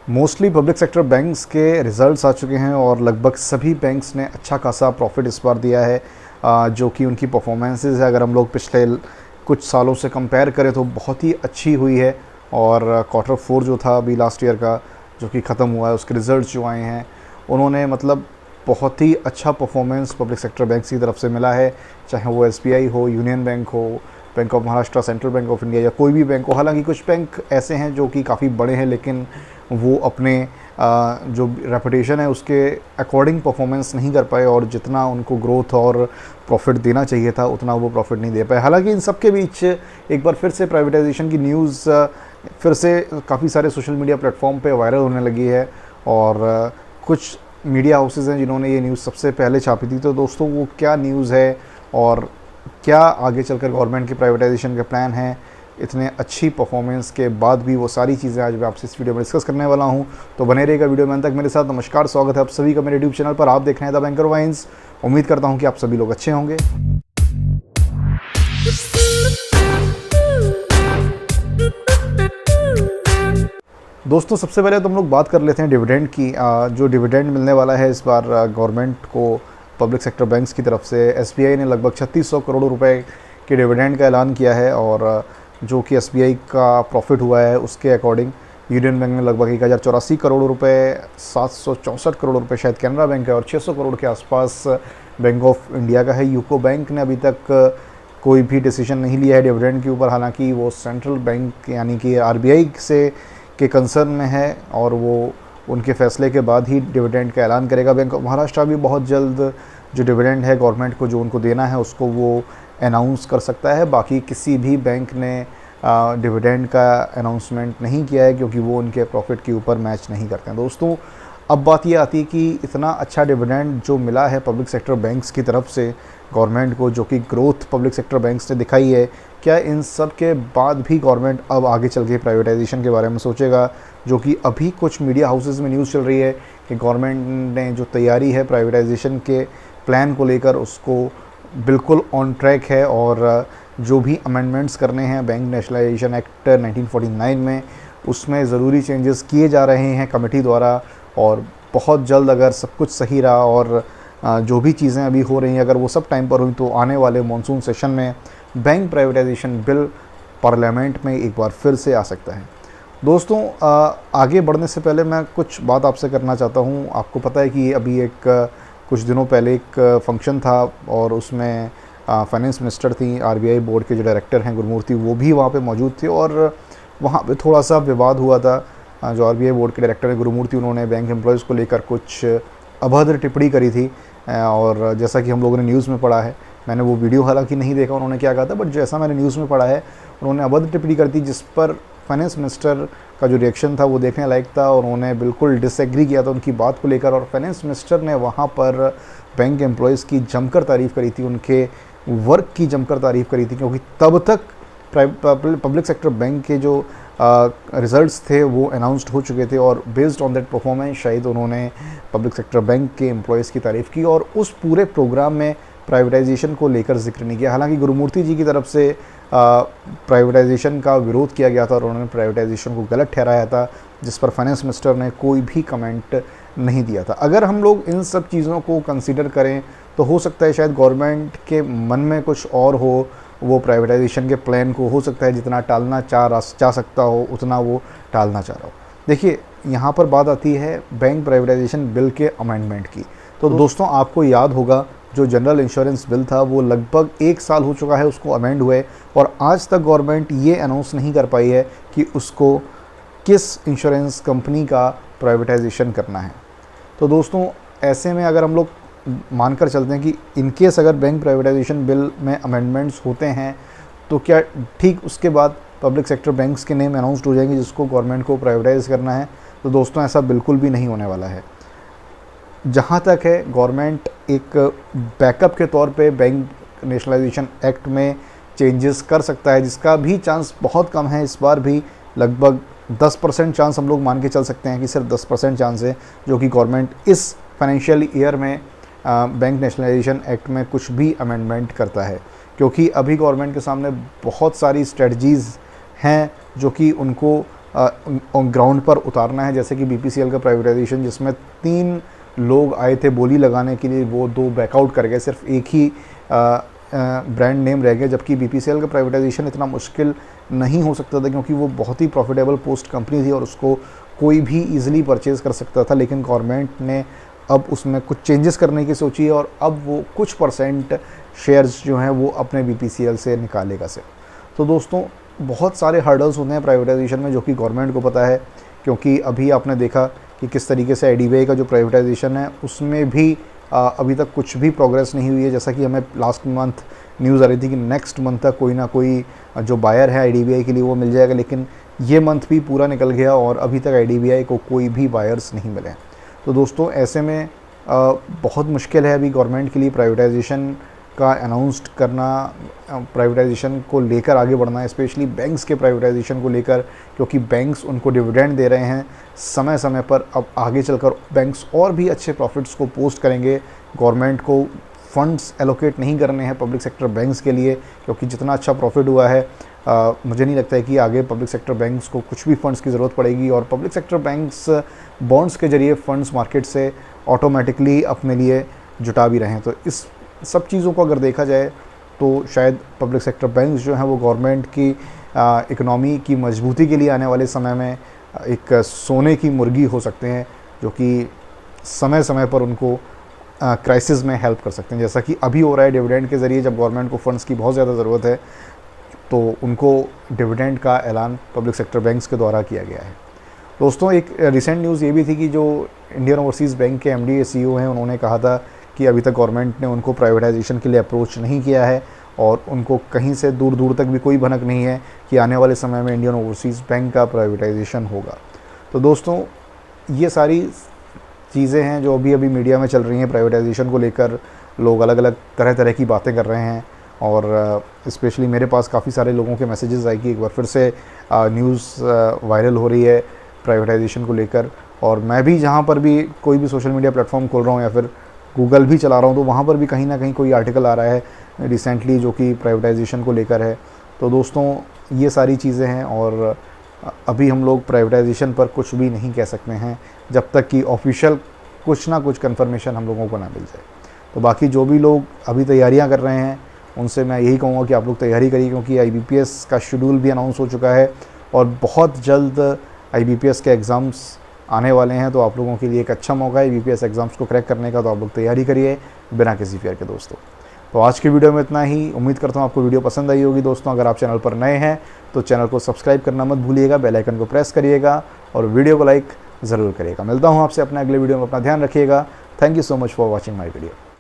Mostly public sector banks के results आ चुके हैं और लगभग सभी बैंक्स ने अच्छा खासा प्रॉफिट इस बार दिया है। जो कि उनकी परफॉर्मेंसेस है, अगर हम लोग पिछले कुछ सालों से कंपेयर करें तो बहुत ही अच्छी हुई है। और क्वार्टर 4 जो था अभी लास्ट ईयर का, जो कि ख़त्म हुआ है, उसके रिज़ल्ट्स जो आए हैं, उन्होंने मतलब बहुत ही अच्छा परफॉर्मेंस पब्लिक सेक्टर बैंक्स की तरफ से मिला है। चाहे वो एसबीआई हो, यूनियन बैंक हो, bank of Maharashtra, central bank of India या कोई भी बैंक हो। हालांकि कुछ बैंक ऐसे हैं जो कि काफ़ी बड़े हैं, लेकिन वो अपने जो रेपुटेशन है उसके अकॉर्डिंग परफॉर्मेंस नहीं कर पाए, और जितना उनको ग्रोथ और प्रॉफिट देना चाहिए था उतना वो प्रॉफिट नहीं दे पाए। हालांकि इन सब के बीच एक बार फिर से प्राइवेटाइजेशन की न्यूज़ फिर से काफ़ी सारे सोशल मीडिया प्लेटफॉर्म पे वायरल होने लगी है, और कुछ मीडिया हाउसेज हैं जिन्होंने ये न्यूज़ सबसे पहले छापी थी। तो दोस्तों, वो क्या न्यूज़ है और क्या आगे चलकर गवर्नमेंट के प्राइवेटाइजेशन के प्लान हैं, इतने अच्छी परफॉर्मेंस के बाद भी, वो सारी चीज़ें आज मैं आपसे इस वीडियो में डिस्कस करने वाला हूं। तो बने रहेगा वीडियो में अंत तक मेरे साथ। नमस्कार, स्वागत है आप सभी का मेरे यूट्यूब चैनल पर। आप देख रहे हैं द बैंकर वाइन्स। उम्मीद करता हूं कि आप सभी लोग अच्छे होंगे। दोस्तों, सबसे पहले तो हम लोग बात कर लेते हैं डिविडेंड की। जो डिविडेंड मिलने वाला है इस बार गवर्नमेंट को पब्लिक सेक्टर बैंक्स की तरफ से। एसबीआई ने लगभग 3600 करोड़ रुपए के डिविडेंड का ऐलान किया है, और जो कि एसबीआई का प्रॉफिट हुआ है उसके अकॉर्डिंग यूनियन बैंक ने लगभग 1084 करोड़ रुपए, 764 करोड़ रुपए शायद कैनरा बैंक है, और 600 करोड़ के आसपास बैंक ऑफ इंडिया का है। यूको बैंक ने अभी तक कोई भी डिसीजन नहीं लिया है डिविडेंड के ऊपर। हालांकि वो सेंट्रल बैंक यानी कि आरबीआई से के कंसर्न में है, और वो उनके फैसले के बाद ही डिविडेंड का ऐलान करेगा। बैंक ऑफ महाराष्ट्र भी बहुत जल्द जो डिविडेंड है गवर्नमेंट को जो उनको देना है उसको वो अनाउंस कर सकता है। बाकी किसी भी बैंक ने डिविडेंड का अनाउंसमेंट नहीं किया है, क्योंकि वो उनके प्रॉफिट के ऊपर मैच नहीं करते हैं। दोस्तों, अब बात ये आती है कि इतना अच्छा डिविडेंड जो मिला है पब्लिक सेक्टर बैंक्स की तरफ से गवर्नमेंट को, जो कि ग्रोथ पब्लिक सेक्टर बैंक्स ने दिखाई है, क्या इन सब के बाद भी गवर्नमेंट अब आगे चल के प्राइवेटाइजेशन के बारे में सोचेगा? जो कि अभी कुछ मीडिया हाउसेस में न्यूज़ चल रही है कि गवर्नमेंट ने जो तैयारी है प्राइवेटाइजेशन के प्लान को लेकर, उसको बिल्कुल ऑन ट्रैक है, और जो भी अमेंडमेंट्स करने हैं बैंक नेशनलाइजेशन एक्ट 1949 में, उसमें ज़रूरी चेंजेस किए जा रहे हैं कमेटी द्वारा। और बहुत जल्द अगर सब कुछ सही रहा और जो भी चीज़ें अभी हो रही हैं अगर वो सब टाइम पर हुई, तो आने वाले मॉनसून सेशन में बैंक प्राइवेटाइजेशन बिल पार्लियामेंट में एक बार फिर से आ सकता है। दोस्तों, आगे बढ़ने से पहले मैं कुछ बात आपसे करना चाहता हूँ। आपको पता है कि अभी कुछ दिनों पहले एक फंक्शन था, और उसमें फाइनेंस मिनिस्टर थी, आरबीआई बोर्ड के जो डायरेक्टर हैं गुरुमूर्ति, वो भी वहाँ पे मौजूद थे, और वहाँ पे थोड़ा सा विवाद हुआ था। जो आरबीआई बोर्ड के डायरेक्टर हैं गुरुमूर्ति, उन्होंने बैंक एम्प्लॉयज़ को लेकर कुछ अभद्र टिप्पणी करी थी। और जैसा कि हम लोगों ने न्यूज़ में पढ़ा है, मैंने वो वीडियो हालांकि नहीं देखा उन्होंने क्या कहा था, बट जैसा मैंने न्यूज़ में पढ़ा है, उन्होंने अभद्र टिप्पणी कर दी, जिस पर फाइनेंस मिनिस्टर का जो रिएक्शन था वो देखने लायक था, और उन्होंने बिल्कुल डिसएग्री किया था उनकी बात को लेकर। और फाइनेंस मिनिस्टर ने वहाँ पर बैंक एम्प्लॉयज़ की जमकर तारीफ़ करी थी, उनके वर्क की जमकर तारीफ़ करी थी, क्योंकि तब तक पब्लिक सेक्टर बैंक के जो रिज़ल्ट्स थे वो अनाउंस्ड हो चुके थे, और बेस्ड ऑन दैट परफॉर्मेंस शायद उन्होंने पब्लिक सेक्टर बैंक के एम्प्लॉयज़ की तारीफ़ की, और उस पूरे प्रोग्राम में प्राइवेटाइजेशन को लेकर जिक्र नहीं किया। हालांकि गुरुमूर्ति जी की तरफ से प्राइवेटाइजेशन का विरोध किया गया था, और उन्होंने प्राइवेटाइजेशन को गलत ठहराया था, जिस पर फाइनेंस मिनिस्टर ने कोई भी कमेंट नहीं दिया था। अगर हम लोग इन सब चीज़ों को कंसीडर करें तो हो सकता है शायद गवर्नमेंट के मन में कुछ और हो, वो प्राइवेटाइजेशन के प्लान को हो सकता है जितना टालना चाह सकता हो उतना वो टालना चाह रहा हो। देखिए, यहाँ पर बात आती है बैंक प्राइवेटाइजेशन बिल के अमेंडमेंट की। तो दोस्तों, आपको याद होगा जो जनरल इंश्योरेंस बिल था वो लगभग 1 साल हो चुका है उसको अमेंड हुए, और आज तक गवर्नमेंट ये अनाउंस नहीं कर पाई है कि उसको किस इंश्योरेंस कंपनी का प्राइवेटाइजेशन करना है। तो दोस्तों, ऐसे में अगर हम लोग मानकर चलते हैं कि इनकेस अगर बैंक प्राइवेटाइजेशन बिल में अमेंडमेंट्स होते हैं, तो क्या ठीक उसके बाद पब्लिक सेक्टर बैंक्स के नेम अनाउंस्ड हो जाएंगे जिसको गवर्नमेंट को प्राइवेटाइज करना है? तो दोस्तों, ऐसा बिल्कुल भी नहीं होने वाला है। जहाँ तक है, गवर्नमेंट एक बैकअप के तौर पे बैंक नेशनलाइजेशन एक्ट में चेंजेस कर सकता है, जिसका भी चांस बहुत कम है। इस बार भी लगभग 10% चांस हम लोग मान के चल सकते हैं कि सिर्फ 10% चांस है जो कि गवर्नमेंट इस फाइनेंशियल ईयर में बैंक नेशनलाइजेशन एक्ट में कुछ भी अमेंडमेंट करता है, क्योंकि अभी गवर्नमेंट के सामने बहुत सारी स्ट्रेटजीज़ हैं जो कि उनको ग्राउंड पर उतारना है, जैसे कि BPCL का प्राइवेटाइजेशन जिसमें 3 लोग आए थे बोली लगाने के लिए, वो 2 बैकआउट कर गए, सिर्फ एक ही ब्रांड नेम रह गया, जबकि BPCL का प्राइवेटाइजेशन इतना मुश्किल नहीं हो सकता था क्योंकि वो बहुत ही प्रॉफिटेबल पोस्ट कंपनी थी और उसको कोई भी ईजिली परचेज़ कर सकता था। लेकिन गवर्नमेंट ने अब उसमें कुछ चेंजेस करने की सोची है और अब वो कुछ परसेंट शेयर्स जो हैं वो अपने BPCL से निकालेगा से। तो दोस्तों बहुत सारे हर्डल्स होते हैं प्राइवेटाइजेशन में जो कि गवर्नमेंट को पता है, क्योंकि अभी आपने देखा कि किस तरीके से IDBI का जो प्राइवेटाइजेशन है उसमें भी अभी तक कुछ भी प्रोग्रेस नहीं हुई है। जैसा कि हमें लास्ट मंथ न्यूज़ आ रही थी कि नेक्स्ट मंथ तक कोई ना कोई जो बायर है IDBI के लिए वो मिल जाएगा, लेकिन ये मंथ भी पूरा निकल गया और अभी तक IDBI को कोई भी बायर्स नहीं मिले। तो दोस्तों ऐसे में बहुत मुश्किल है अभी गवर्नमेंट के लिए प्राइवेटाइजेशन का अनाउंस्ड करना, प्राइवेटाइजेशन को लेकर आगे बढ़ना, स्पेशली बैंक्स के प्राइवेटाइजेशन को लेकर, क्योंकि बैंक्स उनको डिविडेंड दे रहे हैं समय समय पर। अब आगे चलकर बैंक्स और भी अच्छे प्रॉफिट्स को पोस्ट करेंगे। गवर्नमेंट को फंड्स एलोकेट नहीं करने हैं पब्लिक सेक्टर बैंक्स के लिए, क्योंकि जितना अच्छा प्रॉफिट हुआ है मुझे नहीं लगता है कि आगे पब्लिक सेक्टर बैंक्स को कुछ भी फंड्स की ज़रूरत पड़ेगी और पब्लिक सेक्टर बैंक्स बॉन्ड्स के ज़रिए फंड्स मार्केट से ऑटोमेटिकली अपने लिए जुटा भी रहे हैं। तो इस सब चीज़ों को अगर देखा जाए तो शायद पब्लिक सेक्टर बैंक्स जो हैं वो गवर्नमेंट की इकनॉमी की मजबूती के लिए आने वाले समय में एक सोने की मुर्गी हो सकते हैं, जो कि समय समय पर उनको क्राइसिस में हेल्प कर सकते हैं, जैसा कि अभी हो रहा है डिविडेंड के ज़रिए। जब गवर्नमेंट को फंड्स की बहुत ज़्यादा ज़रूरत है तो उनको डिविडेंड का ऐलान पब्लिक सेक्टर बैंक्स के द्वारा किया गया है। दोस्तों एक रिसेंट न्यूज़ ये भी थी कि जो इंडियन ओवरसीज़ बैंक के MD CEO हैं उन्होंने कहा था कि अभी तक गवर्नमेंट ने उनको प्राइवेटाइजेशन के लिए अप्रोच नहीं किया है और उनको कहीं से दूर दूर तक भी कोई भनक नहीं है कि आने वाले समय में इंडियन ओवरसीज़ बैंक का प्राइवेटाइजेशन होगा। तो दोस्तों ये सारी चीज़ें हैं जो अभी मीडिया में चल रही हैं प्राइवेटाइजेशन को लेकर। लोग अलग अलग तरह तरह की बातें कर रहे हैं और स्पेशली मेरे पास काफ़ी सारे लोगों के मैसेजेस आए कि एक बार फिर से न्यूज़ वायरल हो रही है प्राइवेटाइजेशन को लेकर। और मैं भी जहाँ पर भी कोई भी सोशल मीडिया प्लेटफॉर्म खोल रहा हूँ या फिर गूगल भी चला रहा हूँ तो वहाँ पर भी कहीं ना कहीं कोई आर्टिकल आ रहा है रिसेंटली जो कि प्राइवेटाइजेशन को लेकर है। तो दोस्तों ये सारी चीज़ें हैं और अभी हम लोग प्राइवेटाइजेशन पर कुछ भी नहीं कह सकते हैं जब तक कि ऑफिशियल कुछ ना कुछ कंफर्मेशन हम लोगों को ना मिल जाए। तो बाकी जो भी लोग अभी तैयारियां कर रहे हैं उनसे मैं यही कहूँगा कि आप लोग तैयारी करिए, क्योंकि IBPS का शेड्यूल भी अनाउंस हो चुका है और बहुत जल्द IBPS के एग्ज़ाम्स आने वाले हैं। तो आप लोगों के लिए एक अच्छा मौका है IBPS एग्ज़ाम्स को क्रैक करने का, तो आप लोग तैयारी करिए बिना किसी फियर के दोस्तों। तो आज की वीडियो में इतना ही। उम्मीद करता हूँ आपको वीडियो पसंद आई होगी दोस्तों। अगर आप चैनल पर नए हैं तो चैनल को सब्सक्राइब करना मत भूलिएगा, बेल आइकन को प्रेस करिएगा और वीडियो को लाइक ज़रूर करिएगा। मिलता हूँ आपसे अपने अगले वीडियो में, अपना ध्यान रखिएगा। Thank you so much for watching my video.